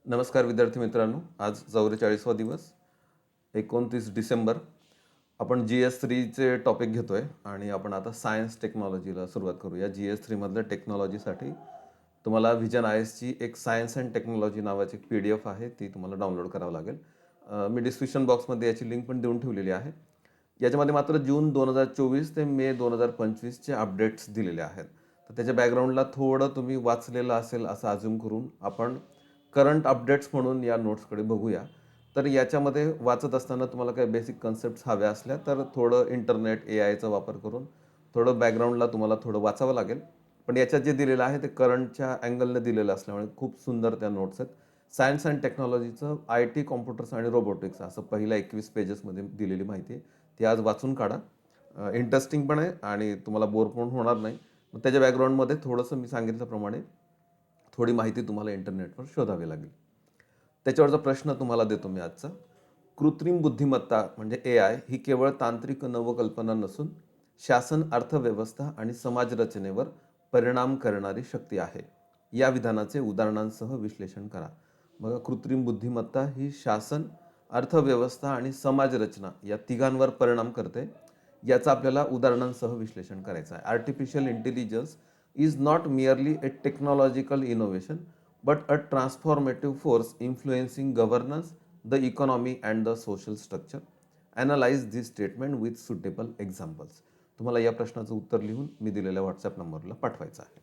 नमस्कार विद्यार्थी मित्रांनो, आज 44वा दिवस 29 डिसेंबर. आपण GS3चे टॉपिक घेतोय आणि आपण आता सायन्स टेक्नॉलॉजीला सुरुवात करूया. GS3 मधल्या टेक्नॉलॉजीसाठी तुम्हाला व्हिजन ISची एक सायन्स अँड टेक्नॉलॉजी नावाची PDF आहे, ती तुम्हाला डाउनलोड करावं लागेल. मी डिस्क्रिप्शन बॉक्समध्ये याची लिंक पण देऊन ठेवलेली आहे. याच्यामध्ये मात्र जून 2024 ते मे 2025चे अपडेट्स दिलेले आहेत. तर त्याच्या बॅकग्राऊंडला थोडं तुम्ही वाचलेलं असेल असं अज्युम करून आपण करंट अपडेट्स म्हणून या नोट्सकडे बघूया. तर याच्यामध्ये वाचत असताना तुम्हाला काही बेसिक कन्सेप्ट्स हव्या असल्या तर थोडं इंटरनेट AIचा वापर करून थोडं बॅकग्राऊंडला तुम्हाला थोडं वाचावं लागेल. पण याच्यात जे दिलेलं आहे ते करंटच्या अँगलने दिलेलं असल्यामुळे खूप सुंदर त्या नोट्स आहेत. सायन्स अँड टेक्नॉलॉजीचं IT, कॉम्प्युटर्स आणि रोबोटिक्स असं पहिल्या 21 पेजेसमध्ये दिलेली माहिती आहे. ती आज वाचून काढा. इंटरेस्टिंग पण आहे आणि तुम्हाला बोर पण होणार नाही. मग त्याच्या बॅकग्राऊंडमध्ये थोडंसं मी सांगितल्याप्रमाणे थोडी माहिती तुम्हाला इंटरनेटवर शोधावी लागेल. त्याच्यावरचा प्रश्न तुम्हाला देतो मी आजचा. कृत्रिम बुद्धिमत्ता म्हणजे AI ही केवळ तांत्रिक नवकल्पना नसून शासन, अर्थव्यवस्था आणि समाज रचनेवर परिणाम करणारी शक्ती आहे. या विधानाचे उदाहरणांसह विश्लेषण करा. बघा, कृत्रिम बुद्धिमत्ता ही शासन, अर्थव्यवस्था आणि समाज रचना या तिघांवर परिणाम करते. याचं आपल्याला उदाहरणांसह विश्लेषण करायचं आहे. Artificial intelligence is not merely a technological innovation but a transformative force influencing governance, the economy and the social structure. Analyze this statement with suitable examples. तुम्हाला या प्रश्नाचं उत्तर लिहून मी दिलेल्या WhatsApp नंबरला पाठवायचं आहे.